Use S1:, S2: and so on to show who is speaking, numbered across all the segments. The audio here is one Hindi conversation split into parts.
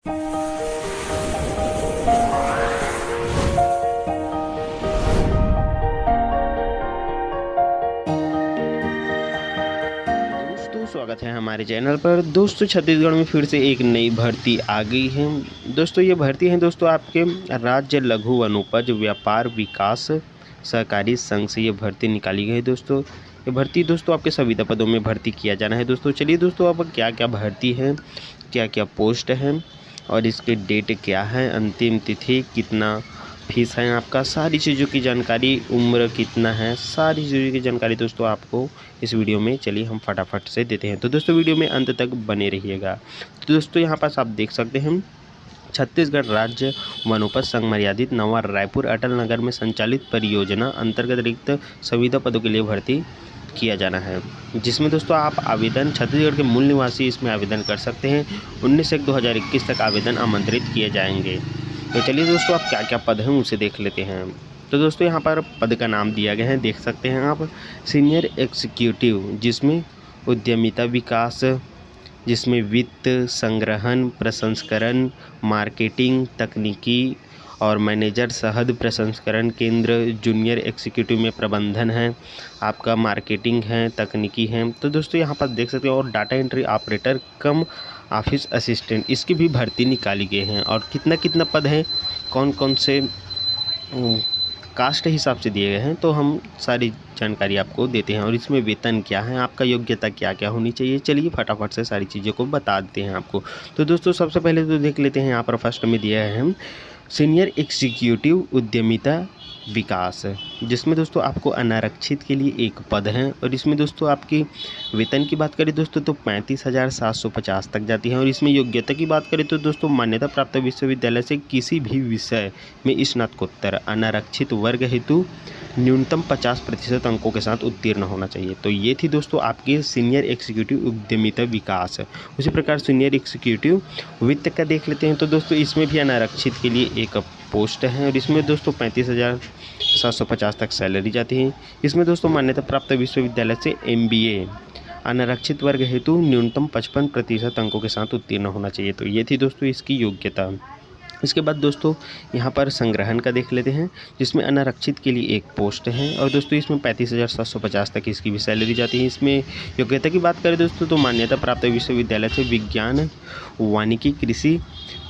S1: दोस्तों स्वागत है हमारे चैनल पर। दोस्तों छत्तीसगढ़ में फिर से एक नई भर्ती आ गई है। दोस्तों ये भर्ती है दोस्तों आपके राज्य लघु वनोपज व्यापार विकास सहकारी संघ से ये भर्ती निकाली गई है। दोस्तों ये भर्ती दोस्तों आपके संविदा पदों में भर्ती किया जाना है। दोस्तों चलिए दोस्तों अब क्या क्या भर्ती है, क्या क्या पोस्ट है और इसके डेट क्या है, अंतिम तिथि, कितना फीस है आपका, सारी चीज़ों की जानकारी, उम्र कितना है, सारी चीज़ों की जानकारी दोस्तों आपको इस वीडियो में चलिए हम फटाफट से देते हैं। तो दोस्तों वीडियो में अंत तक बने रहिएगा। तो दोस्तों यहाँ पास आप देख सकते हैं छत्तीसगढ़ राज्य वनोपज संघ मर्यादित नवा रायपुर अटल नगर में संचालित परियोजना अंतर्गत रिक्त संविदा पदों के लिए भर्ती किया जाना है, जिसमें दोस्तों आप आवेदन छत्तीसगढ़ के मूल निवासी इसमें आवेदन कर सकते हैं। 19/1/2021 तक आवेदन आमंत्रित किए जाएंगे। तो चलिए दोस्तों आप क्या क्या पद हैं उसे देख लेते हैं। तो दोस्तों यहाँ पर पद का नाम दिया गया है, देख सकते हैं आप। सीनियर एग्जीक्यूटिव, जिसमें उद्यमिता विकास, जिसमें वित्त संग्रहण प्रसंस्करण मार्केटिंग तकनीकी और मैनेजर सहद प्रसंस्करण केंद्र। जूनियर एग्जीक्यूटिव में प्रबंधन है, आपका मार्केटिंग है, तकनीकी है। तो दोस्तों यहाँ पर देख सकते हैं। और डाटा एंट्री ऑपरेटर कम ऑफिस असिस्टेंट, इसकी भी भर्ती निकाली गई है। और कितना कितना पद है, कौन कौन से कास्ट हिसाब से दिए गए हैं, तो हम सारी जानकारी आपको देते हैं। और इसमें वेतन क्या है, आपका योग्यता क्या क्या होनी चाहिए, चलिए फटाफट से सारी चीज़ों को बता देते हैं आपको। तो दोस्तों सबसे पहले तो देख लेते हैं, यहाँ पर फर्स्ट में दिया है हम सीनियर एग्जीक्यूटिव उद्यमिता विकास, जिसमें दोस्तों आपको अनारक्षित के लिए एक पद है। और इसमें दोस्तों आपकी वेतन की बात करें दोस्तों तो 35,750 तक जाती है। और इसमें योग्यता की बात करें तो दोस्तों मान्यता प्राप्त विश्वविद्यालय से किसी भी विषय में स्नातकोत्तर अनारक्षित वर्ग हेतु न्यूनतम 50% अंकों के साथ उत्तीर्ण होना चाहिए। तो ये थी दोस्तों आपकी सीनियर एग्जीक्यूटिव उद्यमिता विकास। उसी प्रकार सीनियर एग्जीक्यूटिव वित्त का देख लेते हैं। तो दोस्तों इसमें भी अनारक्षित के लिए एक पोस्ट है। और इसमें दोस्तों 35,750 तक सैलरी जाती है। इसमें दोस्तों मान्यता प्राप्त विश्वविद्यालय से MBA अनारक्षित वर्ग हेतु न्यूनतम 55% अंकों के साथ उत्तीर्ण होना चाहिए। तो ये थी दोस्तों इसकी योग्यता। इसके बाद दोस्तों यहाँ पर संग्रहण का देख लेते हैं, जिसमें अनारक्षित के लिए एक पोस्ट है। और दोस्तों इसमें 35,750 तक इसकी भी सैलरी जाती है। इसमें योग्यता की बात करें दोस्तों तो मान्यता प्राप्त विश्वविद्यालय से विज्ञान वानिकी कृषि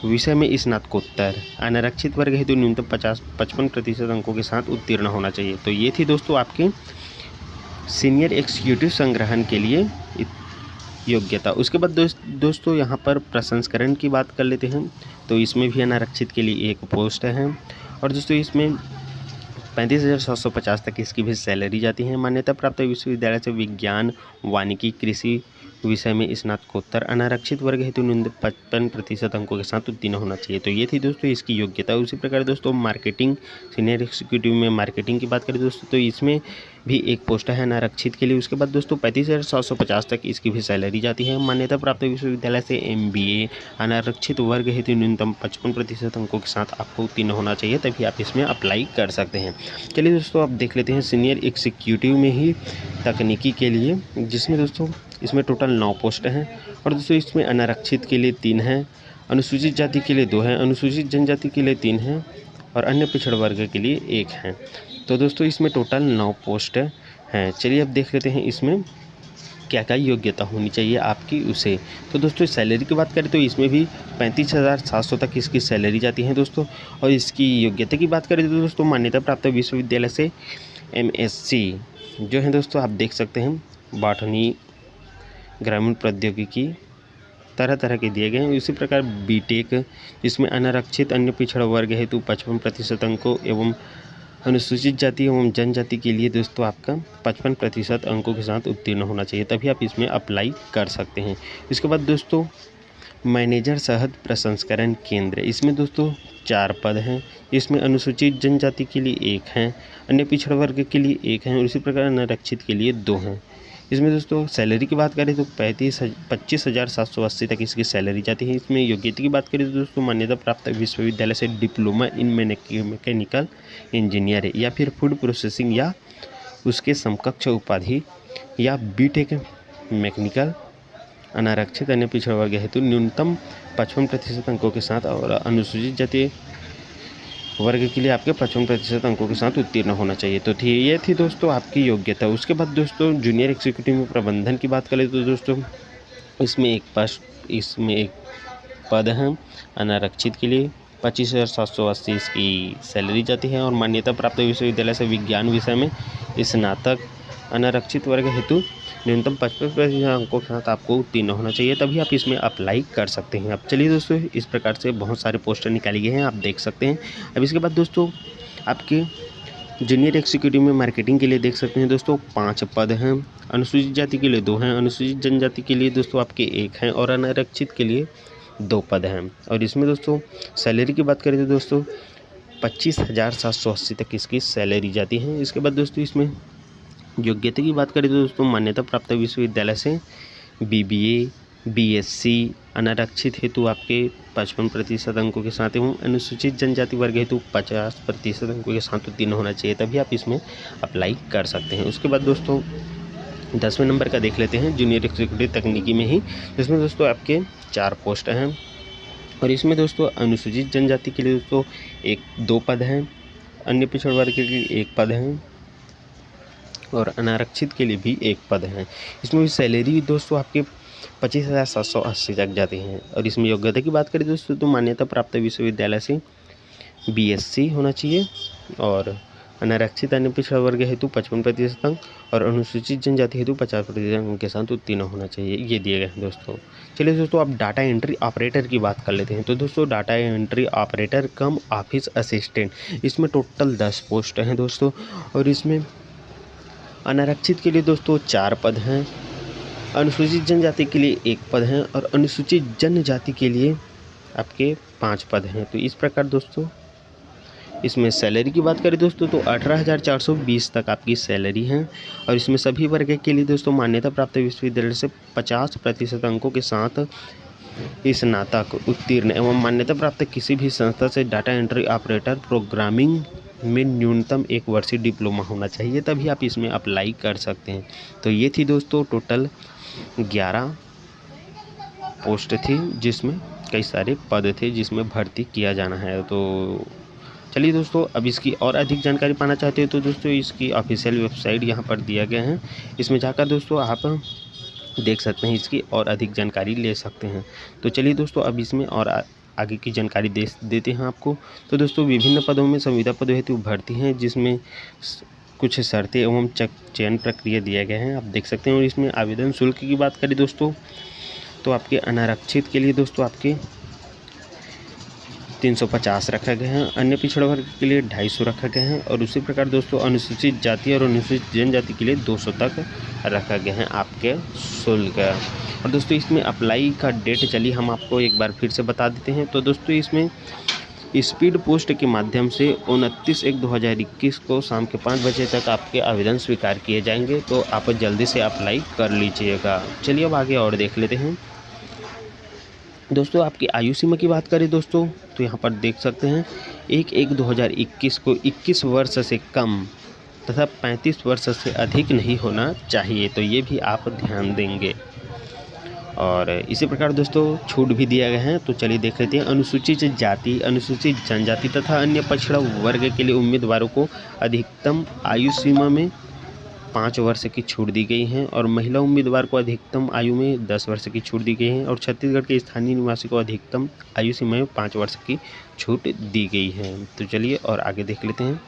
S1: विषय में स्नातकोत्तर अनारक्षित वर्ग हेतु न्यूनतम 55% अंकों के साथ उत्तीर्ण होना चाहिए। तो ये थी दोस्तों आपके सीनियर एग्जीक्यूटिव संग्रहण के लिए योग्यता। उसके बाद दोस्तों यहाँ पर प्रसंस्करण की बात कर लेते हैं। तो इसमें भी अनारक्षित के लिए एक पोस्ट है। और दोस्तों इसमें 35,750 तक इसकी भी सैलरी जाती है। मान्यता प्राप्त विश्वविद्यालय से विज्ञान वानिकी कृषि विषय में स्नातकोत्तर अनारक्षित वर्ग हेतु न्यूनतम 55% अंकों के साथ उत्तीर्ण होना चाहिए। तो ये थी दोस्तों इसकी योग्यता। उसी प्रकार दोस्तों मार्केटिंग सीनियर एग्जीक्यूटिव में मार्केटिंग की बात करें दोस्तों तो इसमें भी एक पोस्ट है अनारक्षित के लिए। उसके बाद दोस्तों 35,750 तक इसकी भी सैलरी जाती है। मान्यता प्राप्त विश्वविद्यालय से MBA अनारक्षित वर्ग हेतु न्यूनतम 55% अंकों के साथ आपको उत्तीर्ण होना चाहिए, तभी आप इसमें अप्लाई कर सकते हैं। चलिए दोस्तों आप देख लेते हैं सीनियर एग्जीक्यूटिव में ही तकनीकी के लिए, जिसमें दोस्तों इसमें टोटल 9 पोस्ट हैं। और दोस्तों इसमें अनारक्षित के लिए 3 हैं, अनुसूचित जाति के लिए 2 हैं, अनुसूचित जनजाति के लिए 3 हैं और अन्य पिछड़ वर्ग के लिए 1 है। तो दोस्तों इसमें टोटल 9 पोस्ट हैं। चलिए अब देख लेते हैं इसमें क्या क्या योग्यता होनी चाहिए आपकी उसे। तो दोस्तों सैलरी की बात करें तो इसमें भी 35,700 तक इसकी सैलरी जाती है दोस्तों। और इसकी योग्यता की बात करें तो दोस्तों मान्यता प्राप्त विश्वविद्यालय से MSc जो है दोस्तों आप देख सकते हैं बॉटनी ग्रामीण प्रौद्योगिकी तरह तरह के दिए गए हैं। इसी प्रकार BTech जिसमें अनारक्षित अन्य पिछड़ा वर्ग हेतु 55% अंकों एवं अनुसूचित जाति एवं जनजाति के लिए दोस्तों आपका 55% अंकों के साथ उत्तीर्ण होना चाहिए, तभी आप इसमें अप्लाई कर सकते हैं। इसके बाद दोस्तों मैनेजर सहद प्रसंस्करण केंद्र, इसमें दोस्तों 4 पद हैं। इसमें अनुसूचित जनजाति के लिए 1 है, अन्य पिछड़ा वर्ग के लिए 1 है और इसी प्रकार अनारक्षित के लिए 2 हैं। इसमें दोस्तों सैलरी की बात करें तो 25,780 तक इसकी सैलरी जाती है। इसमें योग्यता की बात करें तो दोस्तों मान्यता प्राप्त विश्वविद्यालय से डिप्लोमा इन मैकेनिकल इंजीनियर या फिर फूड प्रोसेसिंग या उसके समकक्ष उपाधि या BTech मैकेनिकल अनारक्षित अन्य पिछड़ा वर्ग हेतु न्यूनतम 55% अंकों के साथ और अनुसूचित जाति वर्ग के लिए आपके 55% अंकों के साथ उत्तीर्ण होना चाहिए। तो ये थी दोस्तों आपकी योग्यता। उसके बाद दोस्तों जूनियर एग्जीक्यूटिव में प्रबंधन की बात करें तो दोस्तों इसमें एक पद है अनारक्षित के लिए 25,780 इसकी सैलरी जाती है और मान्यता प्राप्त विश्वविद्यालय से विज्ञान विषय में स्नातक अनारक्षित वर्ग हेतु न्यूनतम 55% अंकों के साथ आपको उत्तीर्ण होना चाहिए, तभी आप इसमें अप्लाई कर सकते हैं। अब चलिए दोस्तों इस प्रकार से बहुत सारे पोस्टर निकाले गए हैं, आप देख सकते हैं। अब इसके बाद दोस्तों आपके जूनियर एग्जीक्यूटिव में मार्केटिंग के लिए देख सकते हैं दोस्तों 5 पद हैं। अनुसूचित जाति के लिए 2 हैं, अनुसूचित जनजाति के लिए दोस्तों आपके 1 हैं और अनारक्षित के लिए 2 पद हैं। और इसमें दोस्तों सैलरी की बात करें तो दोस्तों 25,780 तक इसकी सैलरी जाती है। इसके बाद दोस्तों इसमें योग्यता की बात करें तो दोस्तों मान्यता प्राप्त विश्वविद्यालय से BBA BSc अनारक्षित हेतु आपके 55% अंकों के साथ एवं अनुसूचित जनजाति वर्ग हेतु 50% अंकों के साथ उत्तीर्ण होना चाहिए, तभी आप इसमें अप्लाई कर सकते हैं। उसके बाद दोस्तों 10वें नंबर का देख लेते हैं जूनियर एग्जीक्यूटिव तकनीकी में ही, जिसमें दोस्तों आपके 4 पोस्ट हैं और इसमें दोस्तों अनुसूचित जनजाति के लिए दोस्तों 2 पद हैं, अन्य पिछड़ वर्ग के लिए 1 पद हैं और अनारक्षित के लिए भी 1 पद है। इसमें भी सैलरी दोस्तों आपके 25,780 तक जाती हैं। और इसमें योग्यता की बात करें दोस्तों तो मान्यता प्राप्त विश्वविद्यालय से BSc होना चाहिए और अनारक्षित अन्य पिछड़ा वर्ग हेतु 55% अंक और अनुसूचित जनजाति हेतु 50% अंक के साथ उत्तीर्ण होना चाहिए, ये दिए गए हैं दोस्तों। चलिए दोस्तों अब डाटा एंट्री ऑपरेटर की बात कर लेते हैं। तो दोस्तों डाटा एंट्री ऑपरेटर कम ऑफिस असिस्टेंट, इसमें टोटल 10 पोस्ट हैं दोस्तों और इसमें अनारक्षित के लिए दोस्तों 4 पद हैं, अनुसूचित जनजाति के लिए 1 पद हैं और अनुसूचित जनजाति के लिए आपके 5 पद हैं। तो इस प्रकार दोस्तों इसमें सैलरी की बात करें दोस्तों तो 18,420 तक आपकी सैलरी है और इसमें सभी वर्ग के लिए दोस्तों मान्यता प्राप्त विश्वविद्यालय से 50% अंकों के साथ स्नातक उत्तीर्ण एवं मान्यता प्राप्त किसी भी संस्था से डाटा एंट्री ऑपरेटर प्रोग्रामिंग में न्यूनतम 1 वर्षीय डिप्लोमा होना चाहिए, तभी आप इसमें अप्लाई कर सकते हैं। तो ये थी दोस्तों टोटल 11 पोस्ट थी जिसमें कई सारे पद थे जिसमें भर्ती किया जाना है। तो चलिए दोस्तों अब इसकी और अधिक जानकारी पाना चाहते हो तो दोस्तों इसकी ऑफिशियल वेबसाइट यहाँ पर दिया गया है, इसमें जाकर दोस्तों आप देख सकते हैं, इसकी और अधिक जानकारी ले सकते हैं। तो चलिए दोस्तों अब इसमें और आगे की जानकारी देते हैं आपको। तो दोस्तों विभिन्न पदों में संविदा पद हेतु भर्ती हैं जिसमें कुछ शर्तें एवं चयन प्रक्रिया दिया गया है, आप देख सकते हैं। और इसमें आवेदन शुल्क की बात करें दोस्तों तो आपके अनारक्षित के लिए दोस्तों आपके 350 रखा गया है, अन्य पिछड़ा वर्ग के लिए 250 रखा गया है और उसी प्रकार दोस्तों अनुसूचित जाति और अनुसूचित जनजाति के लिए 200 तक रखा गया है आपके शुल्क। और दोस्तों इसमें अप्लाई का डेट चलिए हम आपको एक बार फिर से बता देते हैं। तो दोस्तों इसमें स्पीड पोस्ट के माध्यम से 29/1/2021 को शाम के 5 बजे तक आपके आवेदन स्वीकार किए जाएंगे, तो आप जल्दी से अप्लाई कर लीजिएगा। चलिए अब आगे और देख लेते हैं। दोस्तों आपकी आयु सीमा की बात करें दोस्तों तो यहाँ पर देख सकते हैं 1/1/2021 को 21 वर्ष से कम तथा 35 वर्ष से अधिक नहीं होना चाहिए, तो ये भी आप ध्यान देंगे। और इसी प्रकार दोस्तों छूट भी दिया गया है, तो चलिए देख लेते हैं। अनुसूचित जाति, अनुसूचित जनजाति तथा अन्य पिछड़ा वर्ग के लिए उम्मीदवारों को अधिकतम आयु सीमा में 5 वर्ष की छूट दी गई है और महिला उम्मीदवार को अधिकतम आयु में 10 वर्ष की छूट दी गई है और छत्तीसगढ़ के स्थानीय निवासी को अधिकतम आयु सीमा में 5 वर्ष की छूट दी गई है। तो चलिए और आगे देख लेते हैं।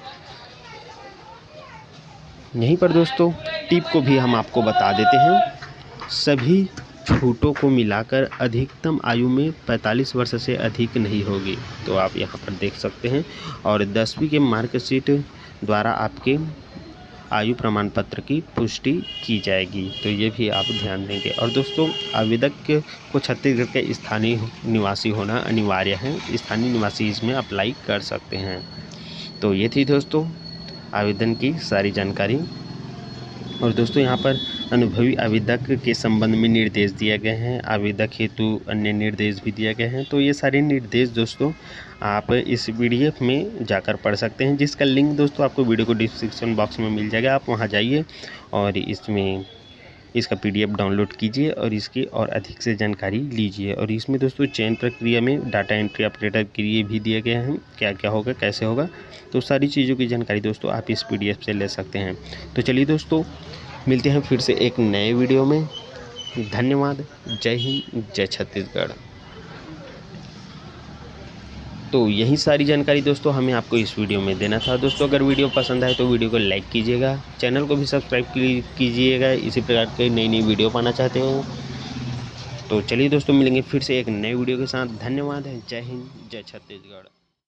S1: यहीं पर दोस्तों टिप को भी हम आपको बता देते हैं। सभी छूटों को मिलाकर अधिकतम आयु में 45 वर्ष से अधिक नहीं होगी, तो आप यहाँ पर देख सकते हैं। और 10वीं के मार्कशीट द्वारा आपके आयु प्रमाण पत्र की पुष्टि की जाएगी, तो ये भी आप ध्यान देंगे। और दोस्तों आवेदक को छत्तीसगढ़ के स्थानीय निवासी होना अनिवार्य है, स्थानीय निवासी इसमें अप्लाई कर सकते हैं। तो ये थी दोस्तों आवेदन की सारी जानकारी। और दोस्तों यहाँ पर अनुभवी आवेदक के संबंध में निर्देश दिए गए हैं, आवेदक हेतु अन्य निर्देश भी दिए गए हैं। तो ये सारे निर्देश दोस्तों आप इस PDF में जाकर पढ़ सकते हैं, जिसका लिंक दोस्तों आपको वीडियो को डिस्क्रिप्शन बॉक्स में मिल जाएगा। आप वहाँ जाइए और इसमें इसका PDF डाउनलोड कीजिए और इसकी और अधिक से जानकारी लीजिए। और इसमें दोस्तों चयन प्रक्रिया में डाटा एंट्री ऑपरेटर के लिए भी दिया गया है, क्या क्या होगा कैसे होगा, तो सारी चीज़ों की जानकारी दोस्तों आप इस PDF से ले सकते हैं। तो चलिए दोस्तों, मिलते हैं फिर से एक नए वीडियो में। धन्यवाद। जय हिंद, जय छत्तीसगढ़। तो यही सारी जानकारी दोस्तों हमें आपको इस वीडियो में देना था। दोस्तों अगर वीडियो पसंद आए तो वीडियो को लाइक कीजिएगा, चैनल को भी सब्सक्राइब कीजिएगा इसी प्रकार के नई वीडियो पाना चाहते हो। तो चलिए दोस्तों, मिलेंगे फिर से एक नए वीडियो के साथ। धन्यवाद। जय हिंद, जय छत्तीसगढ़।